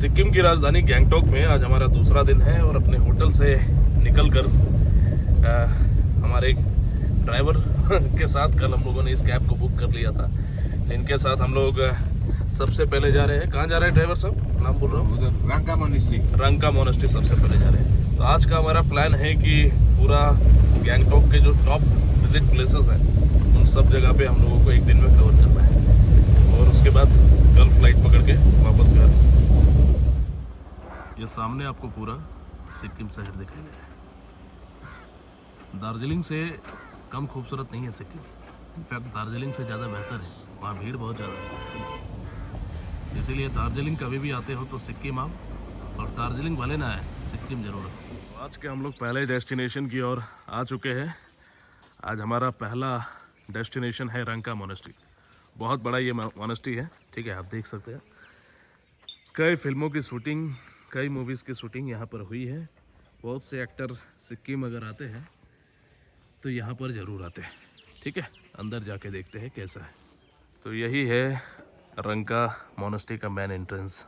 सिक्किम की राजधानी गैंगटॉक में आज हमारा दूसरा दिन है और अपने होटल से निकलकर हमारे ड्राइवर के साथ कल हम लोगों ने इस कैब को बुक कर लिया था। इनके साथ हम लोग सबसे पहले जा रहे हैं। कहाँ जा रहे हैं ड्राइवर साहब? नाम बोल रहा हूँ, उधर रंका मोनेस्ट्री। रंका मोनेस्ट्री सबसे पहले जा रहे हैं। तो आज का हमारा प्लान है कि पूरा गैंगटॉक के जो टॉप विजिट प्लेसेस हैं उन सब जगह पे हम लोगों को एक दिन में कवर करना है और उसके बाद कल फ्लाइट पकड़ के वापस घर। ये सामने आपको पूरा सिक्किम शहर दिखाई दे रहा है। दार्जिलिंग से कम खूबसूरत नहीं है सिक्किम, इनफैक्ट दार्जिलिंग से ज़्यादा बेहतर है। वहाँ भीड़ बहुत ज़्यादा है, इसीलिए दार्जिलिंग कभी भी आते हो तो सिक्किम आओ और दार्जिलिंग भले ना आए, सिक्किम जरूर आओ। तो आज के हम लोग पहले डेस्टिनेशन की ओर आ चुके हैं। आज हमारा पहला डेस्टिनेशन है रंका मोनेस्ट्री। बहुत बड़ा ये मोनेस्ट्री है, ठीक है, आप देख सकते हैं। कई फिल्मों की शूटिंग, कई मूवीज़ की शूटिंग यहाँ पर हुई है। बहुत से एक्टर सिक्किम अगर आते हैं तो यहाँ पर ज़रूर आते हैं, ठीक है। अंदर जाके देखते हैं कैसा है। तो यही है रंका मोनेस्ट्री का मेन एंट्रेंस,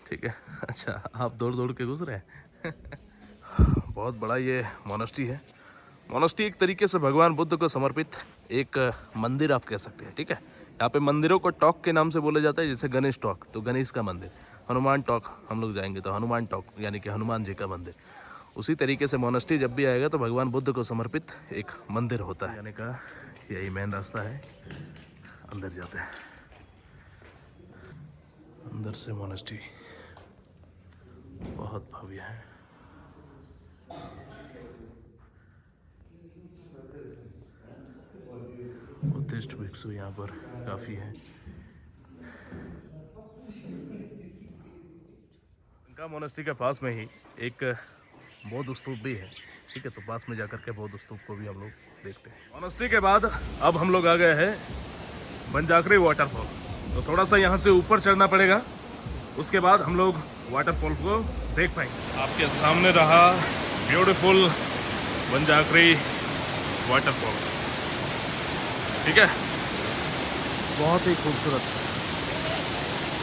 ठीक है। अच्छा, आप दौड़ दौड़ के घुस रहे हैं। बहुत बड़ा ये मोनेस्ट्री है। मोनेस्ट्री एक तरीके से भगवान बुद्ध को समर्पित एक मंदिर आप कह सकते हैं, ठीक है। यहाँ पे मंदिरों को टॉक के नाम से बोला जाता है, जैसे गणेश टॉक तो गणेश का मंदिर, हनुमान टॉक हम लोग जाएंगे तो हनुमान टॉक यानी कि हनुमान जी का मंदिर। उसी तरीके से मोनेस्ट्री जब भी आएगा तो भगवान बुद्ध को समर्पित एक मंदिर होता है। यानी का यही मेन रास्ता है, अंदर जाते हैं। अंदर से मोनेस्ट्री बहुत भव्य है। बुद्धिस्ट भिक्षु यहाँ पर काफ़ी है। रंका मोनेस्ट्री के पास में ही एक बौद्ध स्तूप भी है, ठीक है। तो पास में जाकर के बौद्ध स्तूप को भी हम लोग देखते हैं। मोनेस्ट्री के बाद अब हम लोग आ गए हैं बंजाकरी वाटरफॉल। तो थोड़ा सा यहाँ से ऊपर चढ़ना पड़ेगा, उसके बाद हम लोग वाटरफॉल को देख पाएंगे। आपके सामने रहा ब्यूटीफुल बंजाकरी वाटरफॉल, ठीक है। बहुत ही खूबसूरत।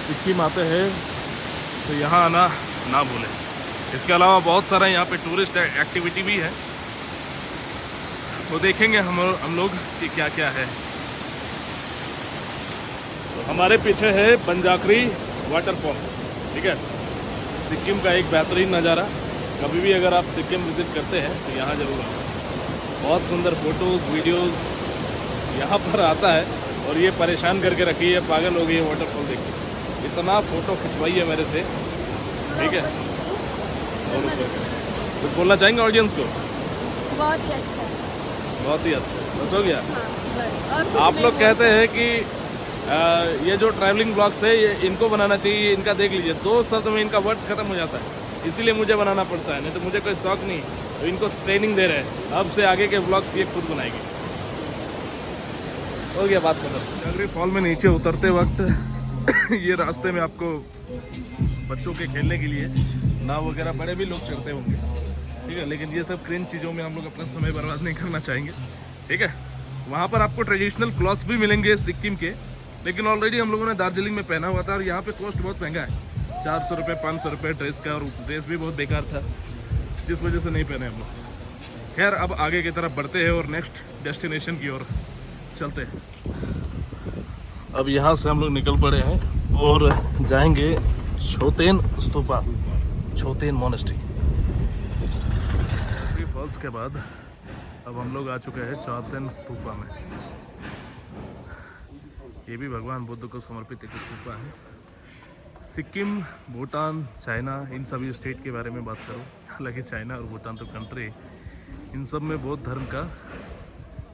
सिक्किम आते हैं तो यहाँ आना ना भूलें। इसके अलावा बहुत सारा यहाँ पे टूरिस्ट एक्टिविटी भी है, तो देखेंगे हम लोग कि क्या क्या है। तो हमारे पीछे है बंजाकरी वाटरफॉल, ठीक है। सिक्किम का एक बेहतरीन नज़ारा। कभी भी अगर आप सिक्किम विजिट करते हैं तो यहाँ ज़रूर आना। बहुत सुंदर फ़ोटोज़ वीडियोज़ यहाँ पर आता है और ये परेशान करके रखी है, पागल हो गई है वाटरफॉल देख के। इतना फ़ोटो खिंचवाई है मेरे से, ठीक है। कुछ बोलना चाहेंगे ऑडियंस को? बहुत ही अच्छा है, बहुत ही अच्छा, बस हो गया। हाँ, बस। और कुछ आप नहीं लोग कहते बोलते। हैं कि ये जो ट्रैवलिंग ब्लॉग्स है ये इनको बनाना चाहिए, इनका देख लीजिए 2 शब्द में इनका वर्ड्स खत्म हो जाता है, इसीलिए मुझे बनाना पड़ता है, नहीं तो मुझे कोई शौक नहीं। तो इनको ट्रेनिंग दे रहे हैं, अब से आगे के ब्लॉग्स ये खुद बनाएंगे। हो गया बात खत्म। बंजाकरी फॉल में नीचे उतरते वक्त ये रास्ते में आपको बच्चों के खेलने के लिए नाव वगैरह बड़े भी लोग चढ़ते होंगे, ठीक है। लेकिन ये सब क्रिंज चीज़ों में हम लोग अपना समय बर्बाद नहीं करना चाहेंगे, ठीक है। वहाँ पर आपको ट्रेडिशनल क्लॉथ्स भी मिलेंगे सिक्किम के, लेकिन ऑलरेडी हम लोगों ने दार्जिलिंग में पहना हुआ था और यहाँ पे कॉस्ट बहुत महंगा है, 400 रुपये 500 रुपये ड्रेस का, और ड्रेस भी बहुत बेकार था, जिस वजह से नहीं पहने हम लोग। खैर, अब आगे की तरफ बढ़ते हैं और नेक्स्ट डेस्टिनेशन की ओर चलते हैं। अब यहाँ से हम लोग निकल पड़े हैं और जाएंगे छोतेन स्तूपा, छोतेन मोनेस्ट्री। फॉल्स के बाद अब हम लोग आ चुके हैं छोतेन स्तूपा में। ये भी भगवान बुद्ध को समर्पित एक स्तूपा है। सिक्किम, भूटान, चाइना, इन सभी स्टेट के बारे में बात करूँ, हालांकि चाइना और भूटान तो कंट्री, इन सब में बौद्ध धर्म का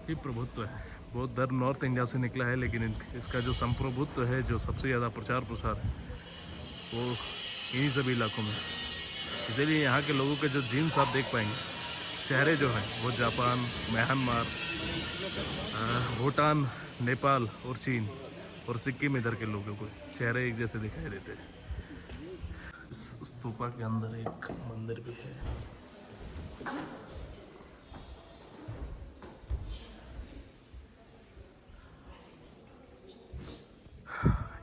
ही प्रभुत्व है। बौद्ध धर्म नॉर्थ इंडिया से निकला है, लेकिन इसका जो संप्रभुत्व है, जो सबसे ज़्यादा प्रचार प्रसार है, वो इन्हीं सभी इलाकों में। इसीलिए यहाँ के लोगों के जो जीन्स आप देख पाएंगे, चेहरे जो हैं वो जापान, म्यांमार, भूटान, नेपाल और चीन और सिक्किम इधर के लोगों को चेहरे एक जैसे दिखाई देते हैं। इस स्तूपा के अंदर एक मंदिर भी है।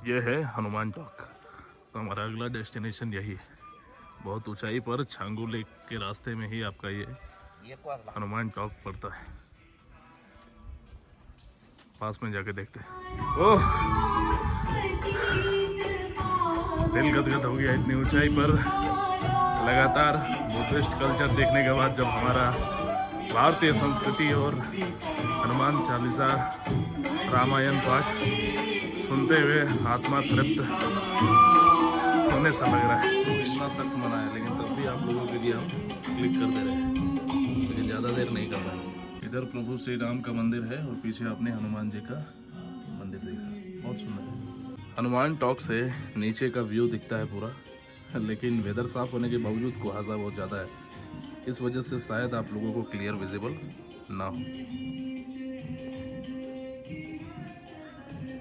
ये है हनुमान टॉक। तो हमारा अगला डेस्टिनेशन यही है। बहुत ऊंचाई पर छांगू लेक के रास्ते में ही आपका ये हनुमान टॉक पड़ता है। पास में जाके देखते हैं। ओह, दिल गदगद हो गया इतनी ऊंचाई पर लगातार बुद्धिस्ट कल्चर देखने के बाद। जब हमारा भारतीय संस्कृति और हनुमान चालीसा रामायण पाठ सुनते हुए आत्मा तृप्त होने सा लग रहा है। इतना सख्त मना है लेकिन तब भी आप लोगों के लिए हम क्लिक कर दे रहे हैं, लेकिन ज़्यादा देर नहीं कर रहा है। इधर प्रभु श्री राम का मंदिर है और पीछे आपने हनुमान जी का मंदिर देखा, बहुत सुंदर है। हनुमान टॉक से नीचे का व्यू दिखता है पूरा, लेकिन वेदर साफ होने के बावजूद कुहासा बहुत ज़्यादा है, इस वजह से शायद आप लोगों को क्लियर विजिबल ना हो।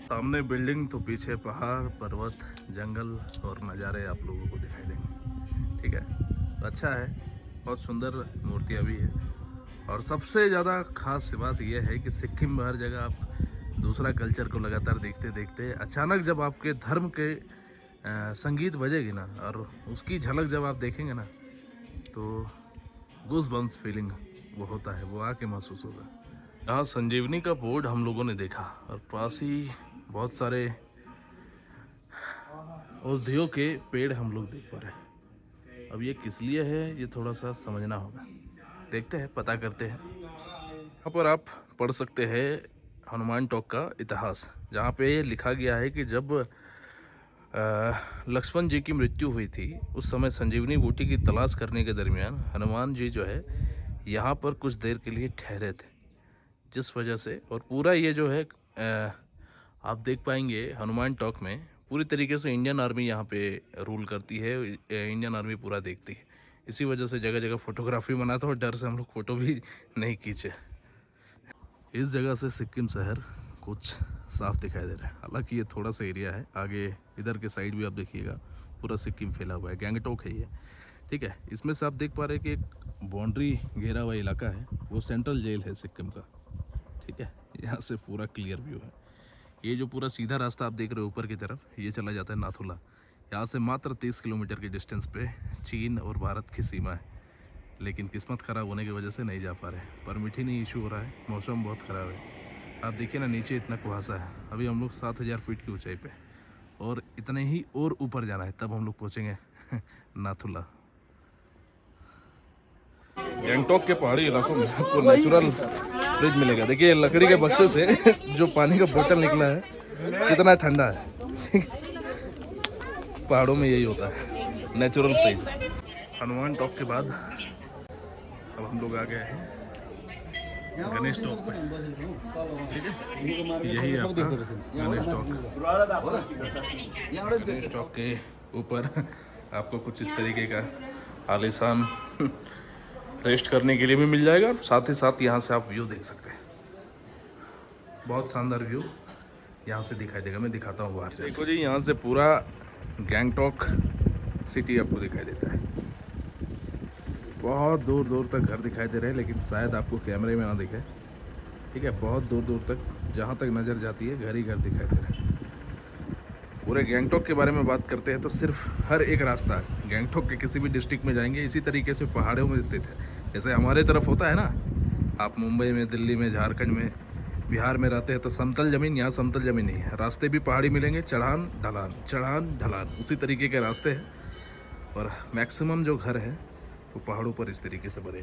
सामने बिल्डिंग तो पीछे पहाड़, पर्वत, जंगल और नज़ारे आप लोगों को दिखाई देंगे। ठीक है, अच्छा है, बहुत सुंदर मूर्तियाँ भी है। और सबसे ज़्यादा खास बात यह है कि सिक्किम में हर जगह आप दूसरा कल्चर को लगातार देखते देखते अचानक जब आपके धर्म के संगीत बजेगी ना और उसकी झलक जब आप देखेंगे ना, तो गूज़ बम्स फीलिंग वो होता है, वो आके महसूस होगा। यहाँ संजीवनी का बोर्ड हम लोगों ने देखा और पास ही बहुत सारे औषधियों के पेड़ हम लोग देख पा रहे हैं। अब ये किस लिए है ये थोड़ा सा समझना होगा, देखते हैं, पता करते हैं। यहाँ पर आप पढ़ सकते हैं हनुमान टॉक का इतिहास, जहाँ पे लिखा गया है कि जब लक्ष्मण जी की मृत्यु हुई थी उस समय संजीवनी बूटी की तलाश करने के दरमियान हनुमान जी जो है यहाँ पर कुछ देर के लिए ठहरे थे, जिस वजह से और पूरा ये जो है आप देख पाएंगे हनुमान टॉक में पूरी तरीके से इंडियन आर्मी यहाँ पे रूल करती है, इंडियन आर्मी पूरा देखती है। इसी वजह से जगह जगह फोटोग्राफी बना था और डर से हम लोग फ़ोटो भी नहीं खींचे। इस जगह से सिक्किम शहर कुछ साफ दिखाई दे रहा है, हालांकि ये थोड़ा सा एरिया है। आगे इधर के साइड भी आप देखिएगा पूरा सिक्किम फैला हुआ है, गैंगटॉक है ये। ठीक है, इसमें से आप देख पा रहे हैं कि एक बाउंड्री घेरा हुआ इलाका है, वो सेंट्रल जेल है सिक्किम का। ठीक है, यहाँ से पूरा क्लियर व्यू है। ये जो पूरा सीधा रास्ता आप देख रहे हो ऊपर की तरफ, ये चला जाता है नाथुला। यहाँ से मात्र 30 किलोमीटर के डिस्टेंस पे चीन और भारत की सीमा है, लेकिन किस्मत ख़राब होने की वजह से नहीं जा पा रहे, परमिट ही नहीं इशू हो रहा है, मौसम बहुत ख़राब है। आप देखिए ना नीचे इतना कुहासा है। अभी हम लोग 7000 फीट की ऊंचाई पे और इतने ही और ऊपर जाना है, तब हम लोग पहुँचेंगे नाथुला। गैंगटॉक के पहाड़ी इलाकों में आपको नेचुरल फ्रिज मिलेगा। देखिए लकड़ी के बक्से से जो पानी का बोतल निकला है कितना ठंडा है। पहाड़ों में यही होता है, नेचुरल फ्रिज। हनुमान टॉक के बाद अब हम लोग आ गए हैं गणेश टॉक पे। ठीक है, यही है आपका गणेश टॉक। गणेश टॉक के ऊपर आपको कुछ इस तरीके का आलीशान रेस्ट करने के लिए भी मिल जाएगा, साथ ही साथ यहाँ से आप व्यू देख सकते हैं। बहुत शानदार व्यू यहाँ से दिखाई देगा, मैं दिखाता हूँ बाहर से। देखो जी, यहाँ से पूरा गैंगटॉक सिटी आपको दिखाई देता है। बहुत दूर दूर तक घर दिखाई दे रहे हैं, लेकिन शायद आपको कैमरे में ना दिखे। ठीक है, बहुत दूर दूर तक जहाँ तक नज़र जाती है घर ही घर दिखाई दे रहे हैं। पूरे गैंगटॉक के बारे में बात करते हैं तो सिर्फ हर एक रास्ता गैंगटॉक के किसी भी डिस्ट्रिक्ट में जाएंगे इसी तरीके से पहाड़ों में स्थित है। जैसे हमारे तरफ होता है ना, आप मुंबई में, दिल्ली में, झारखंड में, बिहार में रहते हैं तो समतल ज़मीन, यहाँ समतल ज़मीन नहीं है, रास्ते भी पहाड़ी मिलेंगे, चढ़ान ढलान, चढ़ान ढलान, उसी तरीके के रास्ते हैं। और मैक्सिमम जो घर है वो पहाड़ों पर इस तरीके से बने।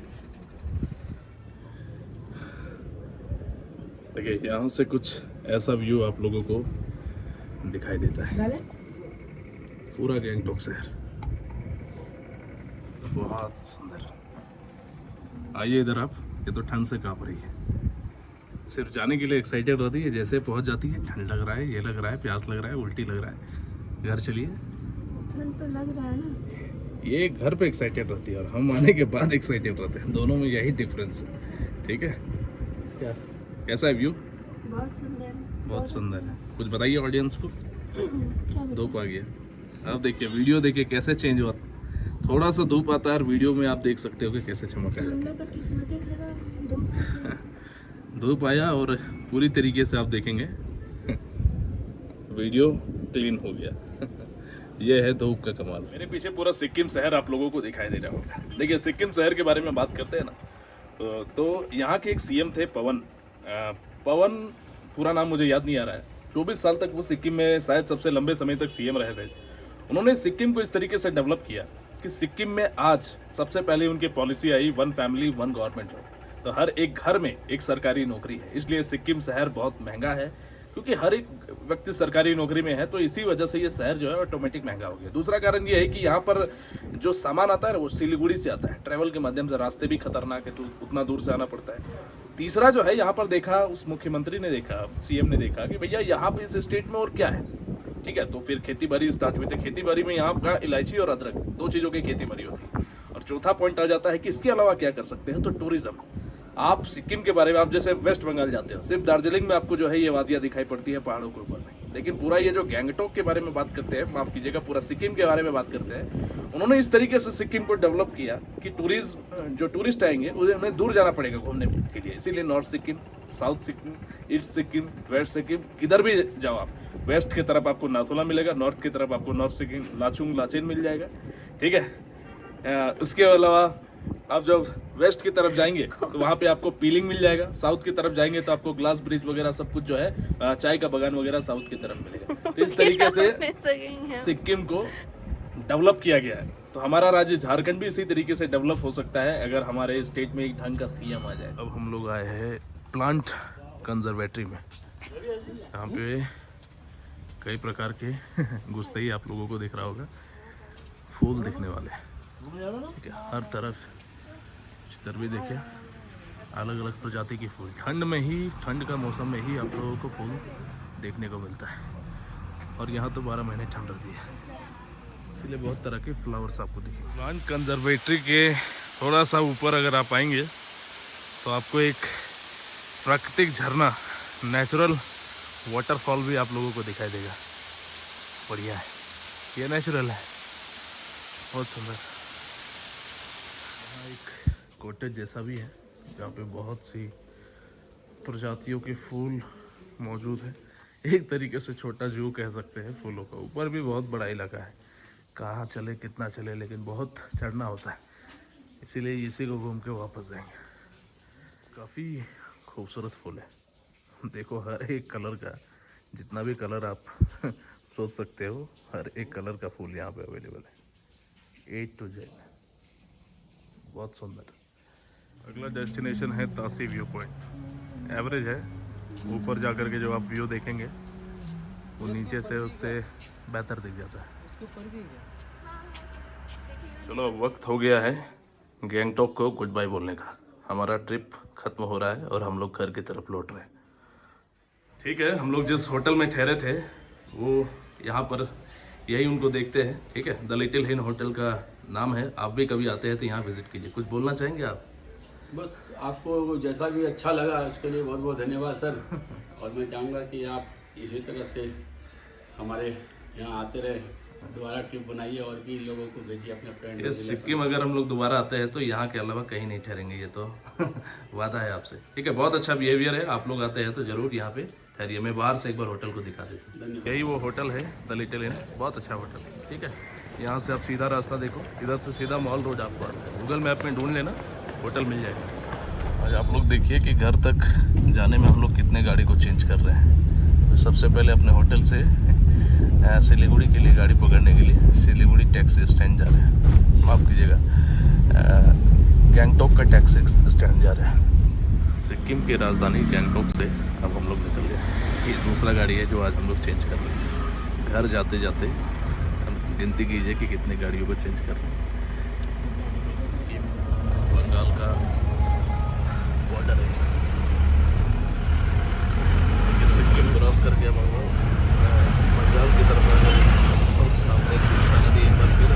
देखिए यहाँ से कुछ ऐसा व्यू आप लोगों को दिखाई देता है, पूरा गैंगटॉक शहर बहुत सुंदर। आइए इधर आप, ये तो ठंड से कांप रही है, सिर्फ जाने के लिए एक्साइटेड रहती है, जैसे पहुंच जाती है ठंड लग रहा है, ये लग रहा है, प्यास लग रहा है, उल्टी लग रहा है, घर चलिए। ठंड तो लग रहा है ना, ये घर पे एक्साइटेड रहती है और हम आने के बाद एक्साइटेड रहते हैं, दोनों में यही डिफरेंस है। ठीक है, क्या कैसा है व्यू? बहुत सुंदर है, बहुत सुंदर है। कुछ बताइए ऑडियंस को। धूप आ गया, आप देखिए वीडियो देखिए कैसे चेंज हुआ, थोड़ा सा धूप आता है और वीडियो में आप देख सकते हो कि कैसे चमक हम लोग का किस्मत ही खराब। धूप आया और पूरी तरीके से आप देखेंगे वीडियो क्लीन हो गया। ये है धूप का कमाल। मेरे पीछे पूरा सिक्किम शहर आप लोगों को दिखाई दे रहा होगा। देखिए सिक्किम शहर के बारे में बात करते हैं ना, तो यहाँ के एक सीएम थे पवन। पवन पूरा नाम मुझे याद नहीं आ रहा है। 24 साल तक वो सिक्किम में शायद सबसे लंबे समय तक सीएम रहे थे। उन्होंने सिक्किम को इस तरीके से डेवलप किया कि सिक्किम में आज सबसे पहले उनकी पॉलिसी आई 1 फैमिली 1 गवर्नमेंट जॉब। तो हर एक घर में एक सरकारी नौकरी है, इसलिए सिक्किम शहर बहुत महंगा है, क्योंकि हर एक व्यक्ति सरकारी नौकरी में है। तो इसी वजह से ये शहर जो है ऑटोमेटिक महंगा हो गया। दूसरा कारण ये है कि यहाँ पर जो सामान आता है ना वो सिलीगुड़ी से आता है, ट्रैवल के माध्यम से। रास्ते भी खतरनाक है, तो उतना दूर से आना पड़ता है। तीसरा जो है यहाँ पर देखा, उस मुख्यमंत्री ने देखा, सीएम ने देखा कि भैया यहाँ पे इस स्टेट में और क्या है, ठीक है। तो फिर खेती बाड़ी स्टार्ट हुई थी। खेती बाड़ी में यहाँ का इलायची और अदरक, 2 चीज़ों की खेती बाड़ी होती है। और चौथा पॉइंट आ जाता है कि इसके अलावा क्या कर सकते हैं, तो टूरिज्म। आप सिक्किम के बारे में, आप जैसे वेस्ट बंगाल जाते हो, सिर्फ दार्जिलिंग में आपको जो है ये वादियाँ दिखाई पड़ती है पहाड़ों के ऊपर में। लेकिन पूरा ये जो गैंगटॉक के बारे में बात करते हैं, माफ़ कीजिएगा, पूरा सिक्किम के बारे में बात करते हैं, उन्होंने इस तरीके से सिक्किम को डेवलप किया कि जो टूरिस्ट आएंगे उन्हें दूर जाना पड़ेगा घूमने के लिए। इसीलिए north Sikkim, south Sikkim, east Sikkim, west Sikkim, किधर भी जाओ आप, वेस्ट की तरफ आपको नाथुला मिलेगा, नॉर्थ की तरफ आपको नॉर्थ सिक्किम लाचुंग लाचेन मिल जाएगा, ठीक है। उसके अलावा आप जब वेस्ट की तरफ जाएंगे तो वहाँ पे आपको पीलिंग मिल जाएगा। साउथ की तरफ जाएंगे तो आपको ग्लास ब्रिज वगैरह सब कुछ जो है, चाय का बागान वगैरह साउथ की तरफ मिलेगा। तो इस तरीके से सिक्किम को डेवलप किया गया है। तो हमारा राज्य झारखंड भी इसी तरीके से डेवलप हो सकता है अगर हमारे स्टेट में एक ढंग का सीएम आ जाए। अब हम लोग आए हैं प्लांट कंजर्वेटरी में। यहाँ पे कई प्रकार के गुस्ताई आप लोगों को दिख रहा होगा, फूल दिखने वाले, ठीक है। हर तरफ इधर भी देखिए अलग अलग प्रजाति की फूल। ठंड का मौसम में ही आप लोगों को फूल देखने को मिलता है। और यहाँ तो 12 महीने ठंड रहती है, इसलिए बहुत तरह के फ्लावर्स आपको दिखेंगे। प्लांट कंजर्वेटरी के थोड़ा सा ऊपर अगर आप आएंगे तो आपको एक प्राकृतिक झरना, नेचुरल वाटरफॉल भी आप लोगों को दिखाई देगा। बढ़िया है, ये नेचुरल है, बहुत सुंदर। यहाँ एक कॉटेज जैसा भी है जहाँ पे बहुत सी प्रजातियों के फूल मौजूद है। एक तरीके से छोटा जू कह सकते हैं फूलों का। ऊपर भी बहुत बड़ा इलाका है, कहाँ चले कितना चले, लेकिन बहुत चढ़ना होता है, इसीलिए इसी को घूम के वापस जाएंगे। काफ़ी खूबसूरत फूल है, देखो हर एक कलर का, जितना भी कलर आप सोच सकते हो, हर एक कलर का फूल यहाँ पे अवेलेबल है, A to Z। बहुत सुंदर। अगला डेस्टिनेशन है तासी व्यू पॉइंट। एवरेज है, ऊपर जाकर के जो आप व्यू देखेंगे वो नीचे से उससे बेहतर दिख जाता है। चलो अब वक्त हो गया है गैंगटॉक को गुड बाय बोलने का। हमारा ट्रिप खत्म हो रहा है और हम लोग घर की तरफ लौट रहे हैं। ठीक है, हम लोग जिस होटल में ठहरे थे वो यहाँ पर यही उनको देखते हैं, ठीक है। द लिटिल हिन होटल का नाम है। आप भी कभी आते हैं तो यहाँ विजिट कीजिए। कुछ बोलना चाहेंगे आप? बस आपको जैसा भी अच्छा लगा उसके लिए बहुत बहुत धन्यवाद सर। और मैं चाहूँगा कि आप इसी तरह से हमारे यहाँ आते रहे, दोबारा ट्रिप बनाइए और भी लोगों को भेजिए अपने फ्रेंड। सिक्किम अगर हम लोग दोबारा आते हैं तो यहाँ के अलावा कहीं नहीं ठहरेंगे, ये तो वादा है आपसे, ठीक है। बहुत अच्छा बिहेवियर है, आप लोग आते हैं तो ज़रूर यहाँ पे ठहरिए। मैं बाहर से एक बार होटल को दिखा देता हूँ। यही वो होटल है द लिटिल हिन, बहुत अच्छा होटल, ठीक है। यहाँ से आप सीधा रास्ता देखो, इधर से सीधा मॉल रोड आपको आता है। गूगल मैप में ढूंढ लेना, होटल मिल जाएगा। आज आप लोग देखिए कि घर तक जाने में हम लोग कितने गाड़ी को चेंज कर रहे हैं। तो सबसे पहले अपने होटल से सिलीगुड़ी के लिए गाड़ी पकड़ने के लिए सिलीगुड़ी टैक्सी स्टैंड जा रहे हैं, माफ़ कीजिएगा, गैंगटॉक का टैक्सी स्टैंड जा रहे हैं। सिक्किम की राजधानी गैंगटॉक से अब हम लोग निकल गए। ये दूसरा गाड़ी है जो आज हम लोग चेंज कर रहे हैं। घर जाते जाते गिनती कीजिए कि कितनी गाड़ियों को चेंज कर रहे हैं। बंगाल का बॉर्डर है, सिक्किम क्रॉस करके हम बंगाल की तरफ आ गए और सामने कृष्णा नदी एक बार फिर।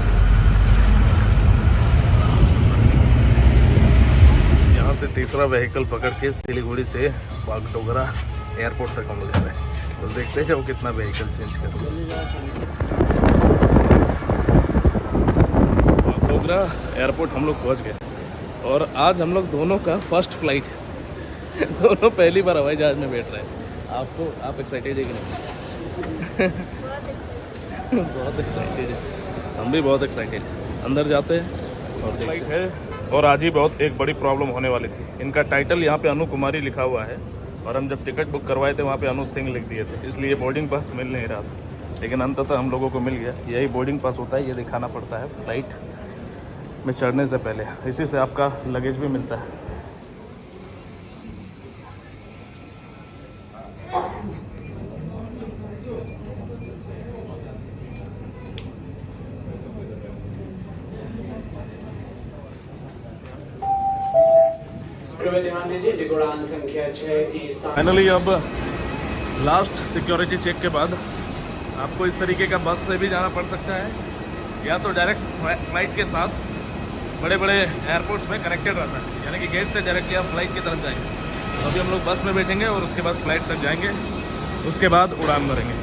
यहाँ से तीसरा व्हीकल पकड़ के सिलीगुड़ी से बागडोगरा एयरपोर्ट तक हम लोग जा रहे हैं। तो देखते जाओ कितना व्हीकल चेंज कर रहे हैं। बागडोगरा एयरपोर्ट हम लोग पहुँच गए और आज हम लोग दोनों का फर्स्ट फ्लाइट है। दोनों पहली बार हवाई जहाज में बैठ रहे हैं। आप एक्साइटेड है कि नहीं? बहुत एक्साइटेड है, हम भी बहुत एक्साइटेड हैं। अंदर जाते हैं और देखते हैं। और आज ही बहुत एक बड़ी प्रॉब्लम होने वाली थी। इनका टाइटल यहाँ पे अनु कुमारी लिखा हुआ है और हम जब टिकट बुक करवाए थे वहाँ पे अनु सिंह लिख दिए थे, इसलिए बोर्डिंग पास मिल नहीं रहा था। लेकिन अंततः हम लोगों को मिल गया। यही बोर्डिंग पास होता है, ये दिखाना पड़ता है फ्लाइट में चढ़ने से पहले। इसी से आपका लगेज भी मिलता है। उड़ान संख्या 6 फाइनली अब लास्ट सिक्योरिटी चेक के बाद आपको इस तरीके का बस से भी जाना पड़ सकता है, या तो डायरेक्ट फ्लाइट के साथ बड़े बड़े एयरपोर्ट्स में कनेक्टेड रहता है, यानी कि गेट से डायरेक्टली आप फ्लाइट की तरफ जाएंगे। तो अभी हम लोग बस में बैठेंगे और उसके बाद फ्लाइट तक जाएंगे, उसके बाद उड़ान भरेंगे।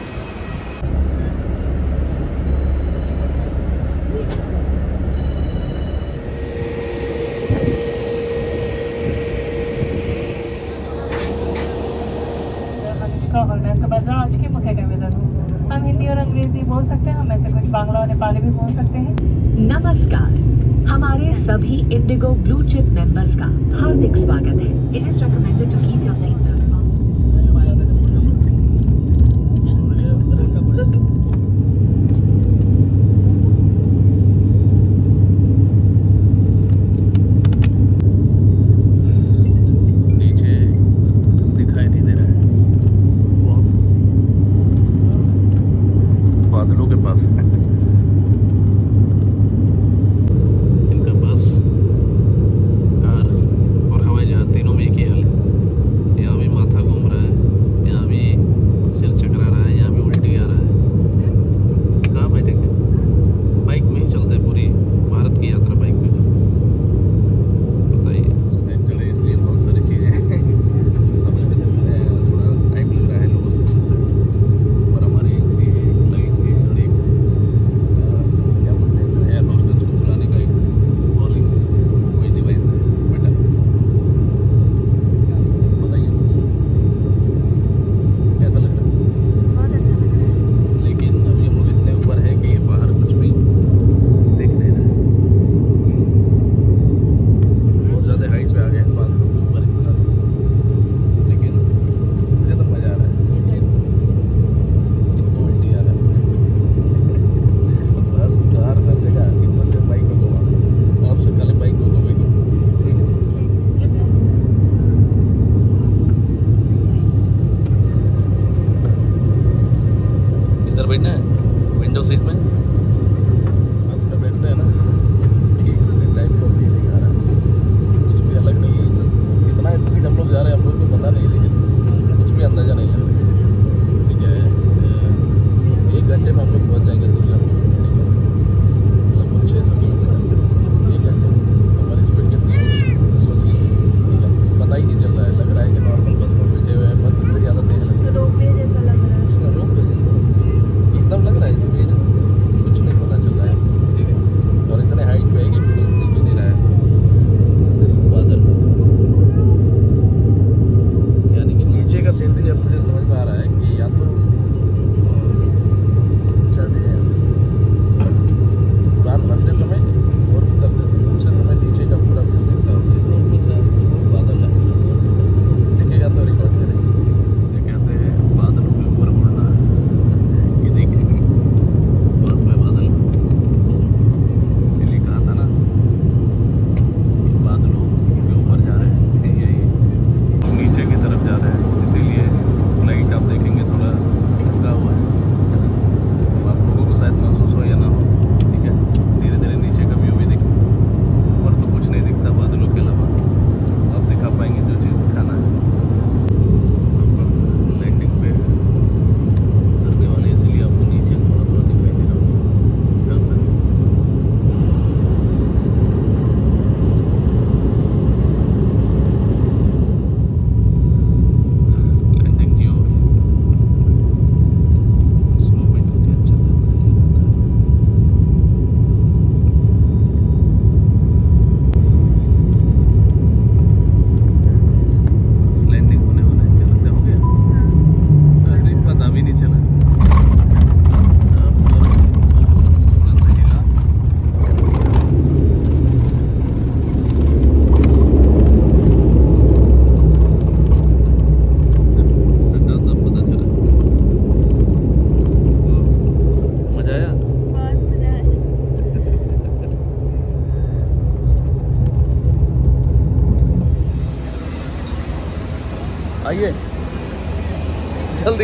और मैं सुभद्रा आज की मुख्य कैमरा हूँ। हम हिंदी और अंग्रेजी बोल सकते हैं, हम ऐसे कुछ बांग्ला और नेपाली भी बोल सकते हैं। नमस्कार, हमारे सभी इंडिगो ब्लू चिप मेंबर्स का हार्दिक स्वागत है। It is recommended to keep your seat belt बादलों के पास है इनका बस, कार और हवाई जहाज, तीनों में एक ही हाल है।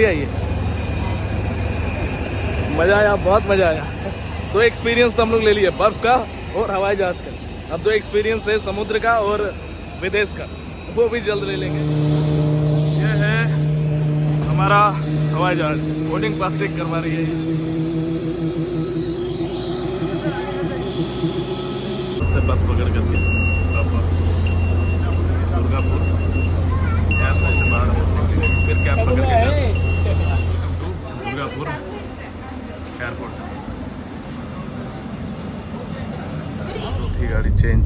बढ़िया ही है, मज़ा आया, बहुत मज़ा आया। दो एक्सपीरियंस तो हम लोग ले लिए, बर्फ़ का और हवाई जहाज़ का। अब दो एक्सपीरियंस है समुद्र का और विदेश का, वो भी जल्द ले लेंगे। ये है हमारा हवाई जहाज, बोर्डिंग पास चेक करवा रही है। उससे बस पकड़ करके दुर्गापुर एयरपोर्ट से बाहर, फिर कैब पकड़ के दुर्गापुर एयरपोर्ट। चौथी गाड़ी चेंज।